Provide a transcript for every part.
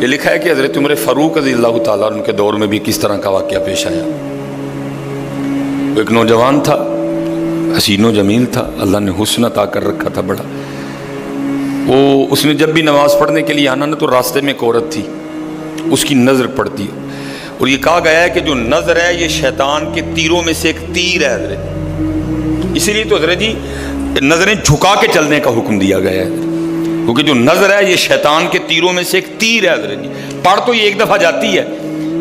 یہ لکھا ہے کہ حضرت عمر فاروق رضی اللہ تعالیٰ عنہ کے دور میں بھی کس طرح کا واقعہ پیش آیا۔ وہ ایک نوجوان تھا، حسین و جمیل تھا، اللہ نے حسن عطا کر رکھا تھا بڑا۔ اس نے جب بھی نماز پڑھنے کے لیے آنا نا تو راستے میں ایک عورت تھی، اس کی نظر پڑتی، اور یہ کہا گیا ہے کہ جو نظر ہے یہ شیطان کے تیروں میں سے ایک تیر ہے حضرت، اسی لیے تو حضرت جی نظریں جھکا کے چلنے کا حکم دیا گیا ہے، کیونکہ جو نظر ہے یہ شیطان کے تیروں میں سے ایک تیر ہے حضرت جی۔ پڑھ تو یہ ایک دفعہ جاتی ہے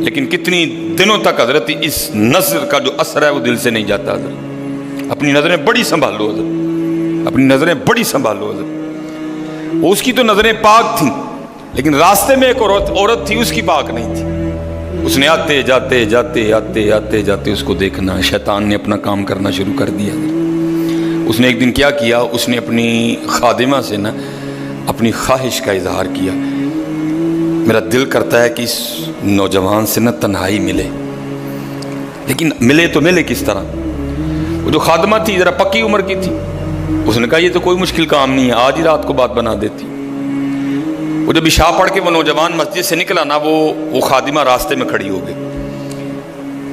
لیکن کتنی دنوں تک حضرت اس نظر کا جو اثر ہے وہ دل سے نہیں جاتا حضرت۔ اپنی نظریں بڑی سنبھالو حضرت، اپنی نظریں بڑی سنبھالو حضرت۔ اس کی تو نظریں پاک تھیں لیکن راستے میں ایک عورت تھی، اس کی پاک نہیں تھی۔ اس نے آتے جاتے جاتے آتے آتے جاتے اس کو دیکھنا، شیطان نے اپنا کام کرنا شروع کر دیا۔ اس نے ایک دن کیا کیا، اس نے اپنی خادمہ سے نا اپنی خواہش کا اظہار کیا، میرا دل کرتا ہے کہ اس نوجوان سے نا تنہائی ملے، لیکن ملے تو ملے کس طرح۔ وہ جو خادمہ تھی ذرا پکی عمر کی تھی، اس نے کہا یہ تو کوئی مشکل کام نہیں ہے، آج ہی رات کو بات بنا دیتی۔ وہ جب عشاء پڑھ کے وہ نوجوان مسجد سے نکلا نا، وہ خادمہ راستے میں کھڑی ہو گئی،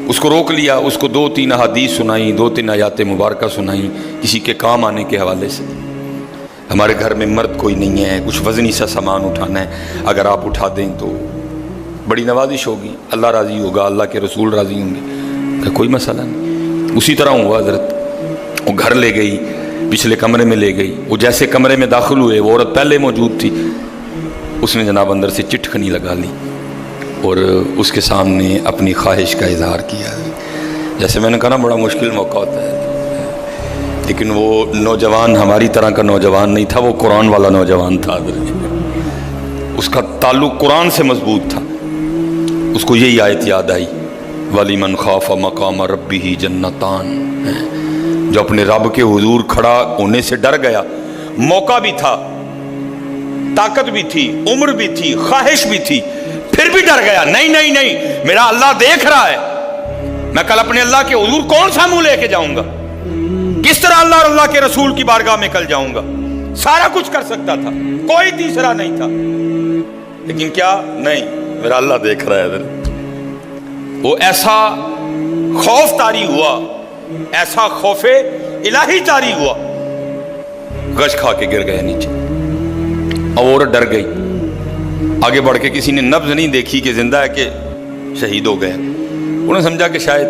اس کو روک لیا، اس کو 2-3 احادیث سنائیں، 2-3 آیات مبارکہ سنائیں کسی کے کام آنے کے حوالے سے۔ ہمارے گھر میں مرد کوئی نہیں ہے، کچھ وزنی سا سامان اٹھانا ہے، اگر آپ اٹھا دیں تو بڑی نوازش ہوگی، اللہ راضی ہوگا، اللہ کے رسول راضی ہوں گے، کہ کوئی مسئلہ نہیں۔ اسی طرح ہوا حضرت، وہ گھر لے گئی، پچھلے کمرے میں لے گئی۔ وہ جیسے کمرے میں داخل ہوئے، وہ عورت پہلے موجود تھی، اس نے جناب اندر سے چٹکنی لگا لی اور اس کے سامنے اپنی خواہش کا اظہار کیا۔ جیسے میں نے کہا نا بڑا مشکل موقع ہوتا ہے، لیکن وہ نوجوان ہماری طرح کا نوجوان نہیں تھا، وہ قرآن والا نوجوان تھا، اس کا تعلق قرآن سے مضبوط تھا۔ اس کو یہی آیت یاد آئی، وَلِمَنْ خَافَ مَقَامَ رَبِّهِ جَنَّتَانِ، جو اپنے رب کے حضور کھڑا ہونے سے ڈر گیا، موقع بھی تھا، طاقت بھی تھی، عمر بھی تھی، خواہش بھی تھی، پھر بھی ڈر گیا، نہیں میرا اللہ دیکھ رہا ہے، میں کل اپنے اللہ کے حضور کون سا منہ لے کے جاؤں گا، کس طرح اللہ اور اللہ کے رسول کی بارگاہ میں کل جاؤں گا۔ سارا کچھ کر سکتا تھا، کوئی تیسرا نہیں تھا، لیکن کیا نہیں، میرا اللہ دیکھ رہا ہے حضرت۔ وہ ایسا خوف طاری ہوا، ایسا خوف الہی طاری ہوا، غش کھا کے گر گئے نیچے۔ اور ڈر گئی، آگے بڑھ کے کسی نے نبض نہیں دیکھی کہ زندہ ہے کہ شہید ہو گئے، انہوں نے سمجھا کہ شاید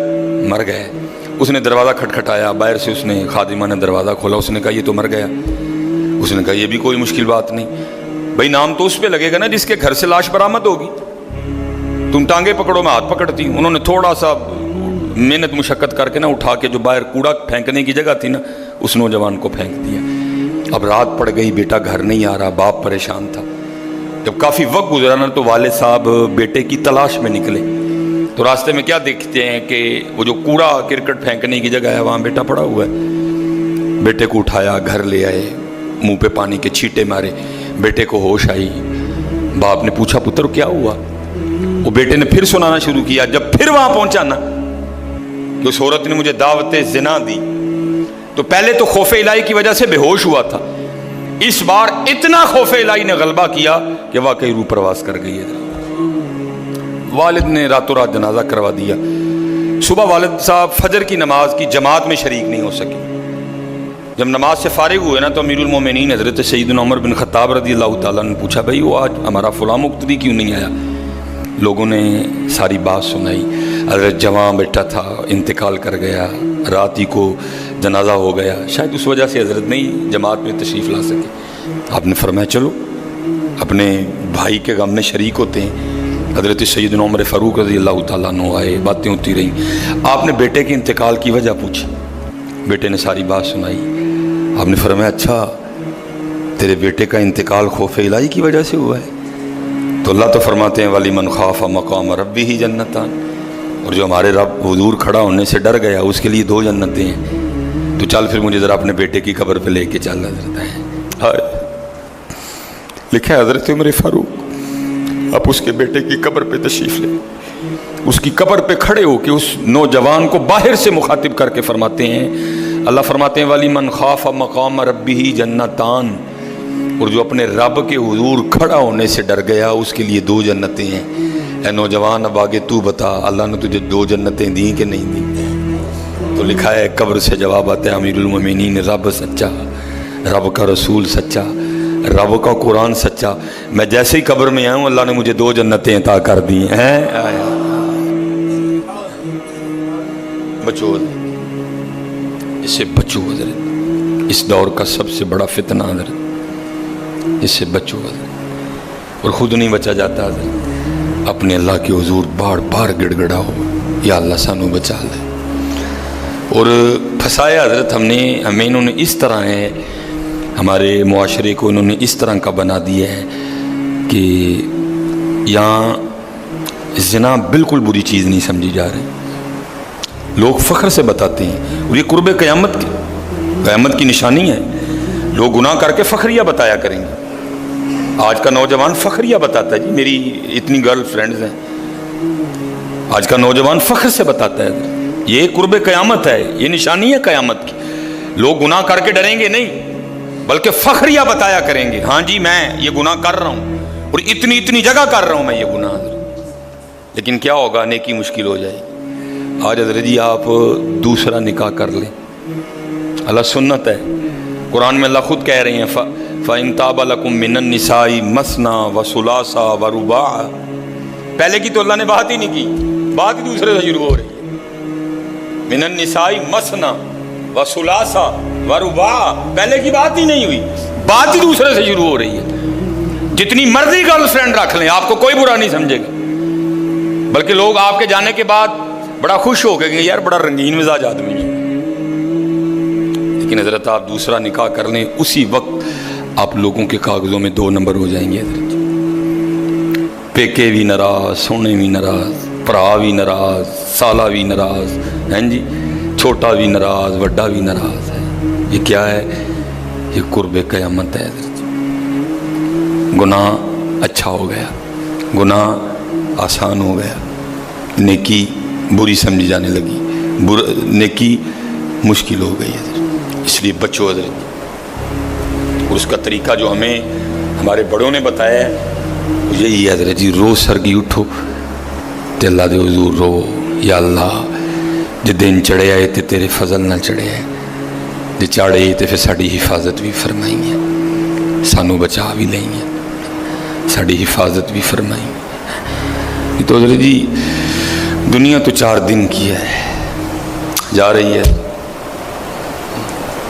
مر گئے۔ اس نے دروازہ کھٹکھٹایا، باہر سے اس نے خادمہ نے دروازہ کھولا، اس نے کہا یہ تو مر گیا۔ اس نے کہا یہ بھی کوئی مشکل بات نہیں، بھائی نام تو اس پہ لگے گا نا جس کے گھر سے لاش برآمد ہوگی، تم ٹانگیں پکڑو میں ہاتھ پکڑتی ہوں۔ انہوں نے تھوڑا سا محنت مشقت کر کے نا اٹھا کے جو باہر کوڑا پھینکنے کی جگہ تھی نا، اس نوجوان کو پھینک دیا۔ اب رات پڑ گئی، بیٹا گھر نہیں آ رہا، باپ پریشان تھا۔ جب کافی وقت گزرا نا تو والد صاحب بیٹے کی تلاش میں نکلے، تو راستے میں کیا دیکھتے ہیں کہ وہ جو کوڑا کرکٹ پھینکنے کی جگہ ہے وہاں بیٹا پڑا ہوا ہے۔ بیٹے کو اٹھایا، گھر لے آئے، منہ پہ پانی کے چھینٹے مارے، بیٹے کو ہوش آئی۔ باپ نے پوچھا پتر کیا ہوا؟ وہ بیٹے نے پھر سنانا شروع کیا۔ جب پھر وہاں پہنچا نا کہ اس عورت نے مجھے دعوت زنا دی، تو پہلے تو خوف الہی کی وجہ سے بے ہوش ہوا تھا، اس بار اتنا خوف الہی نے غلبہ کیا کہ واقعی روح پرواز کر گئی ہے۔ والد نے راتوں رات جنازہ کروا دیا۔ صبح والد صاحب فجر کی نماز کی جماعت میں شریک نہیں ہو سکے۔ جب نماز سے فارغ ہوئے نا تو امیر المومنین حضرت سیدنا عمر بن خطاب رضی اللہ تعالیٰ نے پوچھا بھائی وہ آج ہمارا فلاں مقتدی کیوں نہیں آیا؟ لوگوں نے ساری بات سنائی، حضرت جوان بیٹا تھا، انتقال کر گیا، رات ہی کو جنازہ ہو گیا، شاید اس وجہ سے حضرت نہیں جماعت میں تشریف لا سکے۔ آپ نے فرمایا چلو اپنے بھائی کے غم میں شریک ہوتے ہیں۔ حضرت سیدنا عمر فاروق رضی اللہ تعالیٰ عنہ آئے، باتیں ہوتی رہیں۔ آپ نے بیٹے کے انتقال کی وجہ پوچھی، بیٹے نے ساری بات سنائی۔ آپ نے فرمایا اچھا تیرے بیٹے کا انتقال خوف الہی کی وجہ سے ہوا ہے؟ تو اللہ تو فرماتے ہیں وَلِمَنْ خَافَ مَقَامَ رَبِّهِ جَنَّتَانِ، اور جو ہمارے رب حضور کھڑا ہونے سے ڈر گیا اس کے لیے 2 جنتیں ہیں۔ تو چل پھر مجھے ذرا اپنے بیٹے کی قبر پہ لے کے چل حضرت ہے۔ لکھا ہے حضرت عمر فاروق آپ اس کے بیٹے کی قبر پہ تشریف لے، اس کی قبر پہ کھڑے ہو کے اس نوجوان کو باہر سے مخاطب کر کے فرماتے ہیں، اللہ فرماتے ہیں وَلِمَنْ خَافَ مَقَامَ رَبِّهِ جَنَّتَانِ، اور جو اپنے رب کے حضور کھڑا ہونے سے ڈر گیا اس کے لیے 2 جنتیں ہیں۔ اے نوجوان اب آگے تو بتا اللہ نے تجھے 2 جنتیں دیں کہ نہیں دیں؟ تو لکھا ہے قبر سے جواب آتا ہے امیر المومنین رب سچا، رب کا رسول سچا، رب کا قرآن سچا، میں جیسے ہی قبر میں آؤں اللہ نے مجھے 2 جنتیں عطا کر دی ہیں۔ بچو اس سے بچو حضرت، اس دور کا سب سے بڑا فتنہ حضرت، اس سے بچو حضرت، اور خود نہیں بچا جاتا حضرت، اپنے اللہ کے حضور بار بار گڑ گڑاؤ یا اللہ سانو بچا لے۔ اور پھنسایا حضرت ہمیں انہوں نے اس طرح ہے، ہمارے معاشرے کو انہوں نے اس طرح کا بنا دیا ہے کہ یہاں زنا بالکل بری چیز نہیں سمجھی جا رہی، لوگ فخر سے بتاتے ہیں، اور یہ قرب قیامت کی نشانی ہے۔ لوگ گناہ کر کے فخریہ بتایا کریں گے۔ آج کا نوجوان فخریہ بتاتا ہے، جی میری اتنی گرل فرینڈز ہیں، آج کا نوجوان فخر سے بتاتا ہے یہ قرب قیامت ہے، یہ نشانی ہے قیامت کی۔ لوگ گناہ کر کے ڈریں گے نہیں، بلکہ فخریہ بتایا کریں گے، ہاں جی میں یہ گناہ کر رہا ہوں اور اتنی جگہ کر رہا ہوں میں یہ گناہ۔ لیکن کیا ہوگا؟ نیکی مشکل ہو جائے گی۔ آج حضرت جی آپ دوسرا نکاح کر لیں، اللہ سنت ہے، قرآن میں اللہ خود کہہ رہے ہیں فَإِن تَابَ لَكُم مِّنَ النِّسَاءِ مَثْنَىٰ وَثُلَاثَ وَرُبَاعَ۔ پہلے کی تو اللہ نے بات ہی نہیں کی، بات ہی دوسرے سے شروع ہو رہی ہے۔ مِّنَ النِّسَاءِ مَثْنَىٰ وَثُلَاثَ وَرُبَاعَ، پہلے کی بات ہی نہیں ہوئی، بات ہی دوسرے سے شروع ہو رہی ہے۔ جتنی مرضی گرل فرینڈ رکھ لیں آپ کو کوئی برا نہیں سمجھے گا، بلکہ لوگ آپ کے جانے کے بعد بڑا خوش ہو گئے کہ یار بڑا رنگین مزاج آدمی ہے۔ لیکن حضرت آپ دوسرا نکاح کر لیں، اسی وقت آپ لوگوں کے کاغذوں میں 2 نمبر ہو جائیں گے حضرت۔ پیکے بھی ناراض، سونے بھی ناراض، پرا بھی ناراض، سالہ بھی ناراض، ہیں جی چھوٹا بھی ناراض، وڈا بھی ناراض ہے۔ یہ کیا ہے؟ یہ قرب قیامت ہے حضرت۔ گناہ اچھا ہو گیا، گناہ آسان ہو گیا، نیکی بری سمجھی جانے لگی، نیکی مشکل ہو گئی حضرت۔ اس لیے بچو حضرت، اور اس کا طریقہ جو ہمیں ہمارے بڑوں نے بتایا ہے یہی ہے حضرت جی، روز سرگی اٹھو تے اللہ دے حضور رو، یا اللہ جے دن چڑھے آئے تے تیرے فضل نہ چڑھے آئے، جے چاڑے تے پھر ساڑی حفاظت بھی فرمائیں گے، سانو بچا بھی لیں گے، ساڑی حفاظت بھی فرمائیں گے۔ تو حضرت جی دنیا تو 4 دن کی ہے، جا رہی ہے،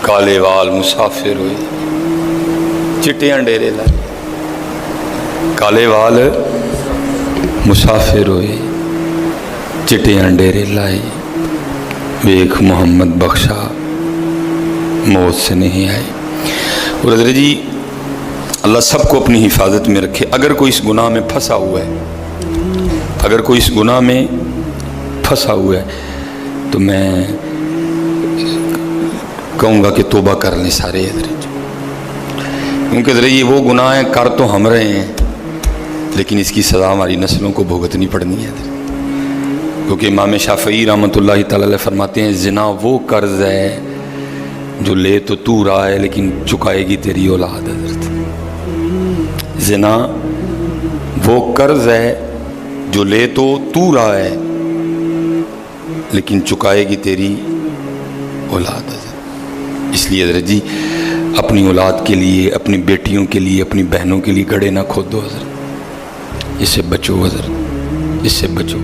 کالے وال مسافر ہوئے، چٹیاں ڈیرے لائے، کالے وال مسافر ہوئے، چٹیاں ڈیرے لائے، ویکھ محمد بخشا موت سے نہیں آئے۔ اور حضرت جی اللہ سب کو اپنی حفاظت میں رکھے۔ اگر کوئی اس گناہ میں پھنسا ہوا ہے، اگر کوئی اس گناہ میں پھنسا ہوا ہے تو میں کہوں گا کہ توبہ کر لیں سارے حضرت، کیونکہ حضرت یہ وہ گناہ ہیں کر تو ہم رہے ہیں لیکن اس کی سزا ہماری نسلوں کو بھگتنی پڑنی ہے حضرت۔ کیونکہ امام شافعی رحمۃ اللہ تعالی علیہ فرماتے ہیں زنا وہ قرض ہے جو لے تو رہا ہے لیکن چکائے گی تیری اولاد حضرت۔ زنا وہ قرض ہے جو لے تو رہا ہے لیکن چکائے گی تیری اولاد حضرت۔ اس لیے حضرت جی اپنی اولاد کے لیے، اپنی بیٹیوں کے لیے، اپنی بہنوں کے لیے گڑھے نہ کھودو حضرت، اس سے بچو حضرت، اس سے بچو۔